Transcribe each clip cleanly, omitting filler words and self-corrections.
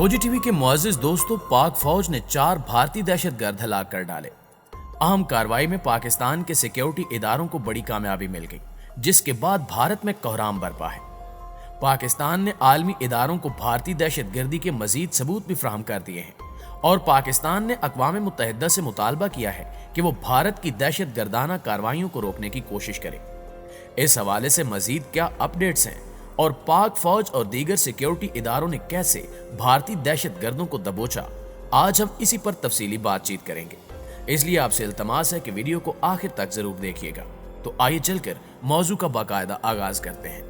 खोजी टीवी के मुअज़्ज़िज़ दोस्तों, पाक फौज ने 4 भारतीय दहशतगर्द हलाक कर डाले। अहम कार्रवाई में पाकिस्तान के सिक्योरिटी इदारों को बड़ी कामयाबी मिल गई, जिसके बाद भारत में कोहराम बरपा है। पाकिस्तान ने आलमी इदारों को भारतीय दहशतगर्दी के मजीद सबूत भी फराहम कर दिए हैं और पाकिस्तान ने अक़वाम मुत्तहिदा से मुतालबा किया है कि वो भारत की दहशतगर्दाना कार्रवाइयों को रोकने की कोशिश करे। इस हवाले से मजीद क्या अपडेट्स हैं और पाक फौज और दीगर सिक्योरिटी इदारों ने कैसे भारतीय दहशतगर्दों को दबोचा, आज हम इसी पर तफसीली बातचीत करेंगे। इसलिए आपसे इल्तमास है कि वीडियो को आखिर तक जरूर देखिएगा। तो आइए चलकर मौजू का बाकायदा आगाज करते हैं।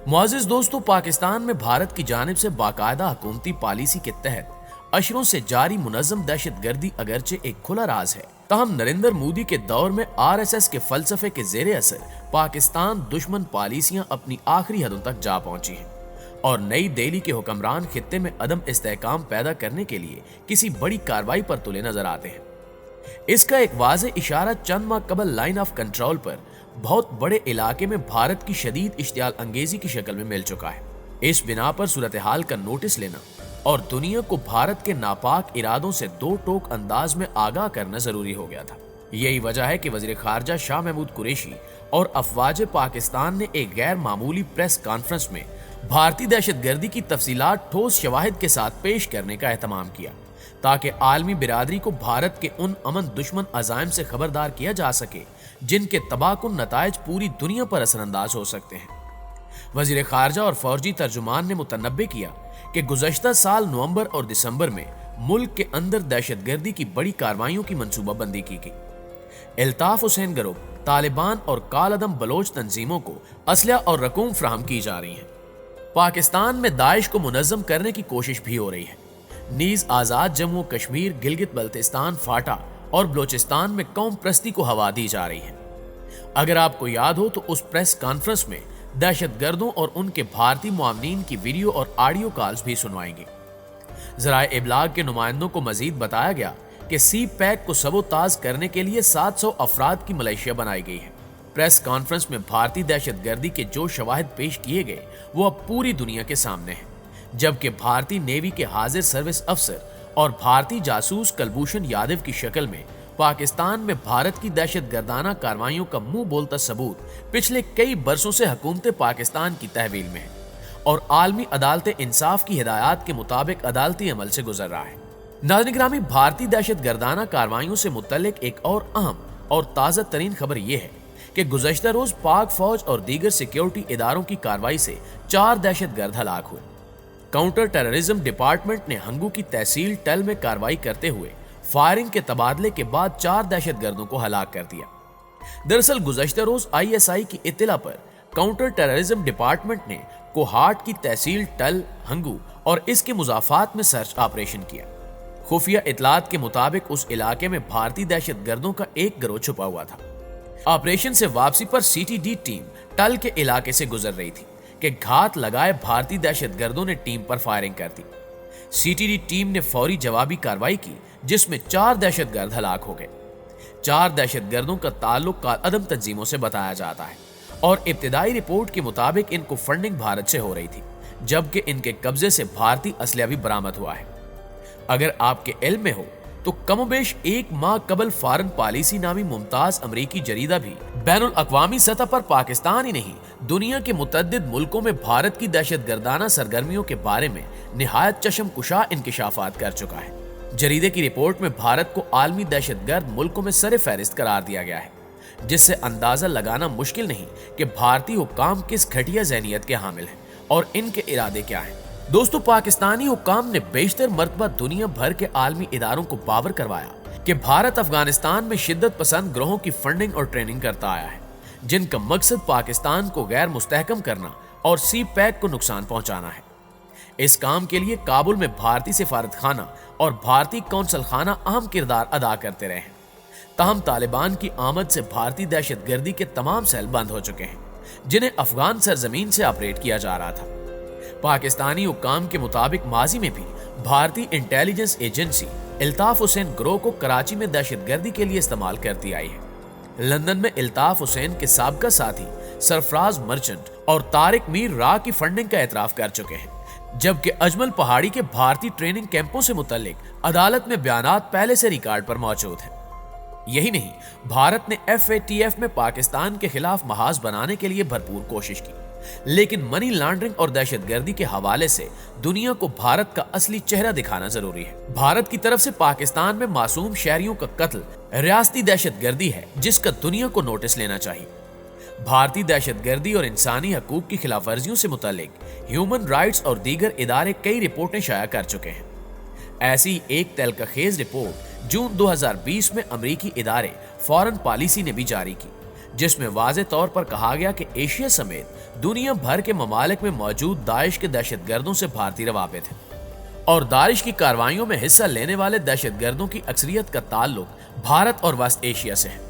मुअज़्ज़िज़ दोस्तों, पाकिस्तान में भारत की जानिब से बाकायदा हुकूमती पॉलिसी के तहत अशरों से जारी मुनज़्ज़म दहशतगर्दी अगरचे एक खुला राज है, ताहम नरेंद्र मोदी के दौर में RSS के फलसफे के ज़ेरे असर पाकिस्तान दुश्मन पॉलिसियां अपनी आखिरी हदों तक जा पहुंची हैं और नई दिल्ली के हुक्मरान खित्ते में अदम इस्तेहकाम पैदा करने के लिए किसी बड़ी कार्रवाई पर तुले नजर आते हैं। इसका एक वाज़ेह इशारा चंद माह कबल लाइन ऑफ कंट्रोल पर बहुत बड़े इलाके में भारत की शदीद इश्तियाल अंगेजी की शक्ल में मिल चुका है। इस बिना पर सूरत हाल का नोटिस लेना और दुनिया को भारत के नापाक इरादों से दो टोक अंदाज में आगाह करना जरूरी हो गया था। यही वजह है कि वज़ीर ख़ारजा शाह महमूद कुरैशी और अफवाज पाकिस्तान ने एक गैर मामूली प्रेस कॉन्फ्रेंस में भारतीय दहशतगर्दी की तफसीलात ठोस शवाहिद के साथ पेश करने का एहतमाम किया, ताकि आलमी बिरादरी को भारत के उन अमन दुश्मन अज़ाइम से खबरदार किया जा सके जिनके तबाहकुन नताइज पूरी दुनिया पर असरअंदाज हो सकते हैं। वज़ीर ख़ारजा और फौजी तर्जुमान ने मुतनब्बे किया कि गुज़श्ता साल नवंबर और दिसंबर में मुल्क के अंदर दहशतगर्दी की बड़ी कार्रवाइयों की मंसूबाबंदी की गई। इल्ताफ हुसैन गिरोह, तालिबान और कालअदम बलोच तंजीमों को असलहा और रकूम फराहम की जा रही है। पाकिस्तान में दाइश को मुनज़्ज़म करने की कोशिश भी हो रही है। नीज़ आज़ाद जम्मू कश्मीर, गिलगित बल्तिस्तान, फाटा और बलोचिस्तान में कौम प्रस्ती को हवा दी जा रही है। अगर आपको याद हो तो उस प्रेस कॉन्फ्रेंस में दहशतगर्दों और उनके भारतीय मुआवनीन की वीडियो और ऑडियो कॉल्स भी सुनवाएंगे। ज़राए इब्लाग के नुमाइंदों को मजीद बताया गया कि सी पैक को सबोताज करने के लिए 700 अफराद की मलेशिया बनाई गई है। प्रेस कॉन्फ्रेंस में भारतीय दहशतगर्दी के जो शवाहिद पेश किए गए वो अब पूरी दुनिया के सामने हैं, जबकि भारतीय नेवी के हाजिर सर्विस अफसर और भारतीय जासूस कुलभूषण यादव की शक्ल में पाकिस्तान में भारत की दहशतगर्दाना कार्रवाइयों का मुंह बोलता सबूत पिछले कई बरसों से हुकूमत पाकिस्तान की तहवील में है और आलमी अदालत इंसाफ की हिदायत के मुताबिक अदालती अमल से गुजर रहा है। नाज़रीन गिरामी, भारतीय दहशतगर्दाना कार्रवाइयों से मुतल्लिक एक और अहम और ताज़ा तरीन खबर यह है कि गुज़श्ता रोज पाक फौज और दीगर सिक्योरिटी इदारों की कार्रवाई से 4 दहशतगर्द हलाक हुए। काउंटर टेररिज्म डिपार्टमेंट ने हंगू की तहसील टल में कार्रवाई करते हुए फायरिंग के तबादले के बाद 4 दहशतगर्दों को हलाक कर दिया। दरअसल गुज़श्ता रोज ISI की इत्तला पर काउंटर टेररिज्म डिपार्टमेंट ने कोहाट की तहसील टल, हंगू और इसके मुजाफात में सर्च ऑपरेशन किया। खुफिया इतलात के मुताबिक उस इलाके में भारतीय दहशतगर्दों का एक गिरोह छुपा हुआ था। ऑपरेशन से वापसी पर CTD टीम टल के इलाके से गुजर रही थी कि घात लगाए भारतीय दहशतगर्दों ने टीम पर फायरिंग कर दी। CTD टीम ने फौरी जवाबी कार्रवाई की, जिसमें 4 दहशतगर्द हलाक हो गए। 4 दहशतगर्दों का ताल्लुक कालअदम तंजीमों से बताया जाता है और इब्तिदाई रिपोर्ट के मुताबिक इनको फंडिंग भारत से हो रही थी, जबकि इनके कब्जे से भारतीय असलहा भी बरामद हुआ है। अगर आपके इल्म में हो तो कमोबेश एक माह कबल फॉरेन पॉलिसी नामी मुमताज अमरीकी जरीदा भी बैनुल अक़वामी सतह पर पाकिस्तान ही नहीं, दुनिया के मुतअद्दिद मुल्कों में भारत की दहशतगर्दाना सरगर्मियों के बारे में निहायत चशमकुशा इंकिशाफात कर चुका है। जरीदे की रिपोर्ट में भारत को आलमी दहशतगर्द मुल्कों में सरे फहरिस्त करार दिया गया है, जिससे अंदाजा लगाना मुश्किल नहीं कि भारतीय हुक्काम किस घटिया ज़हनियत के हामिल हैं और इनके इरादे क्या हैं। दोस्तों, पाकिस्तानी हुक्काम ने बेशतर मर्तबा दुनिया भर के आलमी इदारों को बावर करवाया कि भारत अफगानिस्तान में शिद्दत पसंद ग्रोहों की फंडिंग और ट्रेनिंग करता आया है, जिनका मकसद पाकिस्तान को गैर मुस्तहकम करना और सी पैक को नुकसान पहुंचाना है। इस काम के लिए काबुल में भारतीय सिफारत खाना और भारतीय कौंसल खाना अहम किरदार अदा करते रहे हैं। ताहम तालिबान की आमद से भारतीय दहशतगर्दी के तमाम सेल बंद हो चुके हैं, जिन्हें अफगान सरजमीन से ऑपरेट किया जा रहा था। पाकिस्तानी हुक्काम के मुताबिक माजी में भी भारतीय इंटेलिजेंस एजेंसी इल्ताफ हुसैन गिरोह को कराची में दहशतगर्दी के लिए इस्तेमाल करती आई है। लंदन में इल्ताफ हुसैन के साबका साथी सरफराज मर्चेंट और तारिक मीर रा की फंडिंग का एतराफ कर चुके हैं। जबकि अजमल पहाड़ी के भारतीय ट्रेनिंग कैंपों से मुतल्लिक अदालत में बयानात पहले से रिकॉर्ड पर मौजूद हैं। यही नहीं, भारत ने FATF में पाकिस्तान के खिलाफ महाज बनाने के लिए भरपूर कोशिश की, लेकिन मनी लॉन्ड्रिंग और दहशतगर्दी के हवाले से दुनिया को भारत का असली चेहरा दिखाना जरूरी है। भारत की तरफ से पाकिस्तान में मासूम शहरियों का कत्ल रियासती दहशतगर्दी है, जिसका दुनिया को नोटिस लेना चाहिए। भारतीय दहशतगर्दी और इंसानी हकूक की खिलाफवर्जियों से मुतालिक ह्यूमन राइट्स और दीगर इदारे कई रिपोर्टें शाया कर चुके हैं। ऐसी एक तहलकाखेज रिपोर्ट जून 2020 में अमेरिकी इदारे फॉरेन पॉलिसी ने भी जारी की, जिसमें वाज़े तौर पर कहा गया कि एशिया समेत दुनिया भर के ममालिक में मौजूद दाइश के दहशतगर्दों से भारतीय रवाबित है और दाइश की कार्रवाइयों में हिस्सा लेने वाले दहशतगर्दों की अक्सरियत का ताल्लुक भारत और वेस्ट एशिया से है।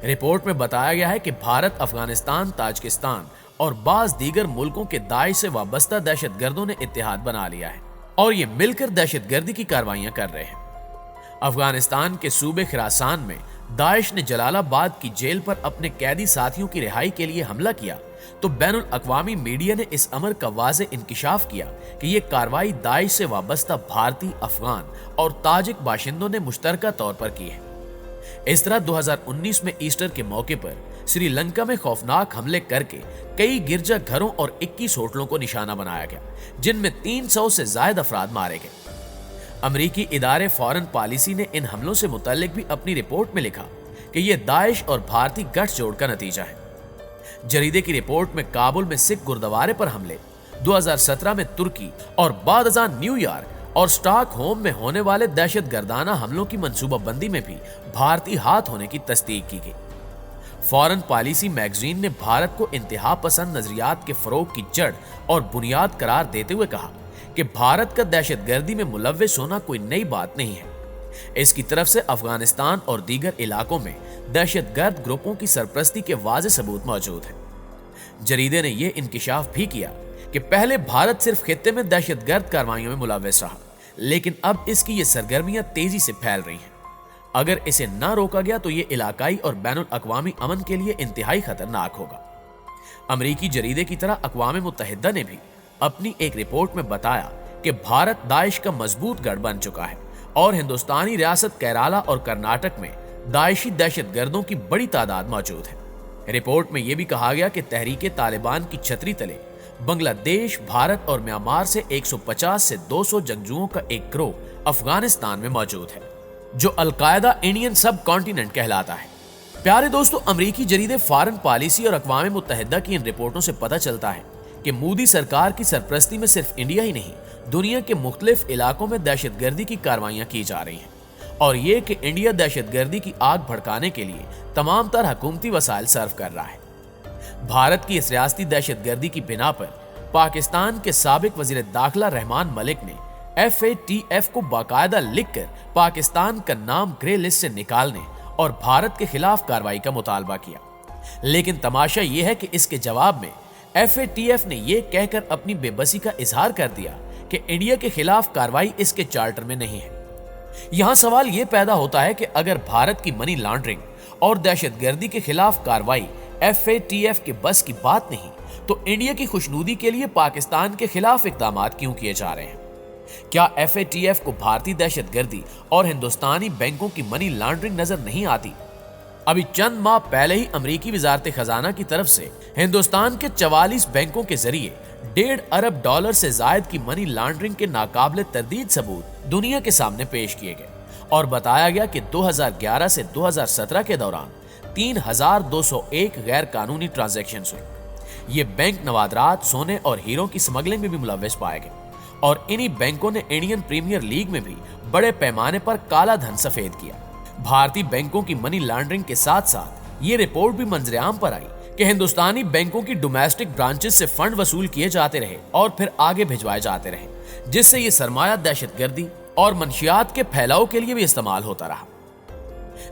रिपोर्ट में बताया गया है कि भारत, अफगानिस्तान, ताजिकिस्तान और बाज दीगर मुल्कों के दाइश से वाबस्ता दहशतगर्दों ने इत्तेहाद बना लिया है और ये मिलकर दहशतगर्दी की कार्रवाइयां कर रहे हैं। अफगानिस्तान के सूबे खुरासान में दाइश ने जलालाबाद की जेल पर अपने कैदी साथियों की रिहाई के लिए हमला किया तो बैनुल अक़वामी मीडिया ने इस अमर का वाज़े इंकिशाफ किया कि यह कार्रवाई दाइश से वाबस्ता भारतीय, अफगान और ताजिक बाशिंदों ने मुश्तरका तौर पर की है। इस तरह 2019 में ईस्टर के मौके पर श्रीलंका में खौफनाक हमले करके कई गिरजा घरों और 21 होटलों को निशाना बनाया गया, जिनमें 300 से ज्यादा अफराद मारे गए। अमेरिकी इदारे फॉरेन पॉलिसी ने इन हमलों से मुतल्लिक भी अपनी रिपोर्ट में लिखा कि यह दाइश और भारतीय गठजोड़ का नतीजा है। जरीदे की रिपोर्ट में काबुल में सिख गुरुद्वारे पर हमले, 2017 में तुर्की और बाद अज़ां न्यूयॉर्क और स्टॉकहोम में होने वाले दहशतगर्दाना हमलों की मंसूबाबंदी में भी भारतीय हाथ होने की तस्दीक की गई। फॉरेन पॉलिसी मैगजीन ने भारत को इंतहा पसंद नजरियात के फरोग की जड़ और बुनियाद करार देते हुए कहा कि भारत का दहशतगर्दी में मुलव्विस होना कोई नई बात नहीं है। इसकी तरफ से अफगानिस्तान और दीगर इलाकों में दहशतगर्द ग्रुपों की सरपरस्ती के वाज़े सबूत मौजूद हैं। जरीदे ने यह इंकिशाफ भी किया कि पहले भारत सिर्फ खित्ते में दहशतगर्द कार्रवाइयों में मुलव्विस रहा, लेकिन अब इसकी ये सरगर्मियां तेजी से फैल रही हैं। अगर इसे ना रोका गया तो ये इलाकाई और बैनुल अक़वामी अमन के लिए इंतहाई खतरनाक होगा। अमेरिकी जरीदे की तरह अक़वाम मुत्तहिदा ने भी अपनी एक रिपोर्ट में बताया कि भारत दाइश का मजबूत गढ़ बन चुका है और हिंदुस्तानी रियासत केरला और कर्नाटक में दाइशी दहशतगर्दों की बड़ी तादाद मौजूद है। रिपोर्ट में यह भी कहा गया कि तहरीके तालिबान की छतरी तले बांग्लादेश, भारत और म्यांमार से 150 से 200 जंगजुओं का एक गिरोह अफगानिस्तान में मौजूद है, जो अलकायदा इंडियन सब कॉन्टिनेंट कहलाता है। प्यारे दोस्तों, अमेरिकी जरीदे फॉरेन पॉलिसी और अक़वाम मुत्तहिदा की इन रिपोर्टों से पता चलता है कि मोदी सरकार की सरपरस्ती में सिर्फ इंडिया ही नहीं, दुनिया के मुख्तलिफ इलाकों में दहशतगर्दी की कार्रवाइयां की जा रही हैं और ये कि इंडिया दहशतगर्दी की आग भड़काने के लिए तमाम तरह हुकूमती वसाइल सर्व कर रहा है। भारत की इस रियासती दहशतगर्दी की बिना पर पाकिस्तान के साबिक वजीर दाखिला रहमान मलिक ने FATF को बाकायदा लिखकर पाकिस्तान का नाम ग्रे लिस्ट से निकालने और भारत के खिलाफ कार्रवाई का मुतालबा किया। लेकिन तमाशा यह है कि इसके जवाब में FATF ने यह कहकर अपनी बेबसी का इजहार कर दिया कि इंडिया के खिलाफ कार्रवाई इसके चार्टर में नहीं है। यहां सवाल यह पैदा होता है कि अगर भारत की मनी लॉन्ड्रिंग और दहशतगर्दी के खिलाफ कार्रवाई FATF के बस की बात नहीं, तो इंडिया की खुशनुदी के लिए पाकिस्तान के खिलाफ इक़दाम क्यों किए जा रहे हैं? क्या FATF को भारतीय दहशतगर्दी और हिंदुस्तानी बैंकों की मनी लॉन्ड्रिंग नजर नहीं आती? अभी चंद माह पहले ही अमेरिकी वजारत खजाना की तरफ से हिंदुस्तान के 44 बैंकों के जरिए $1.5 अरब से जायद की मनी लॉन्ड्रिंग के नाकाबिले तरदीद सबूत दुनिया के सामने पेश किए गए और बताया गया कि 2011 से 2017 के दौरान 3,201 गैर कानूनी ट्रांजैक्शन हुए। ये बैंक नवादरात, सोने और हीरों की स्मगलिंग में भी मुलव्विस पाए गए और इन्हीं बैंकों ने इंडियन प्रीमियर लीग में भी बड़े पैमाने पर काला धन सफेद किया। भारतीय बैंकों की मनी लॉन्ड्रिंग के साथ साथ ये रिपोर्ट भी मंजरेआम पर आई कि हिंदुस्तानी बैंकों की डोमेस्टिक ब्रांचेस से फंड वसूल किए जाते रहे और फिर आगे भिजवाए जाते रहे, जिससे ये सरमाया दहशतगर्दी और मंशियात के फैलाव के लिए भी इस्तेमाल होता रहा।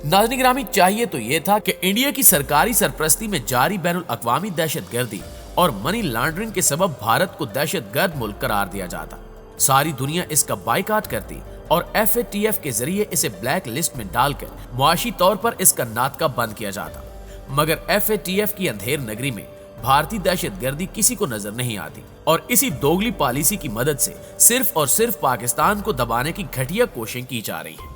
नाज़रीन गिरामी, चाहिए तो ये था कि इंडिया की सरकारी सरपरस्ती में जारी बैनुल अक़वामी दहशतगर्दी और मनी लॉन्ड्रिंग के सबब भारत को दहशतगर्द मुल्क करार दिया जाता, सारी दुनिया इसका बाइकाट करती और FATF के जरिए इसे ब्लैक लिस्ट में डालकर मुआशी तौर पर इसका नातका बंद किया जाता। मगर FATF की अंधेर नगरी में بھارتی دہشت گردی کسی کو نظر نہیں آتی اور اسی دوگلی پالیسی کی مدد سے صرف اور صرف پاکستان کو دبانے کی گھٹیا کوششیں کی جا رہی ہیں۔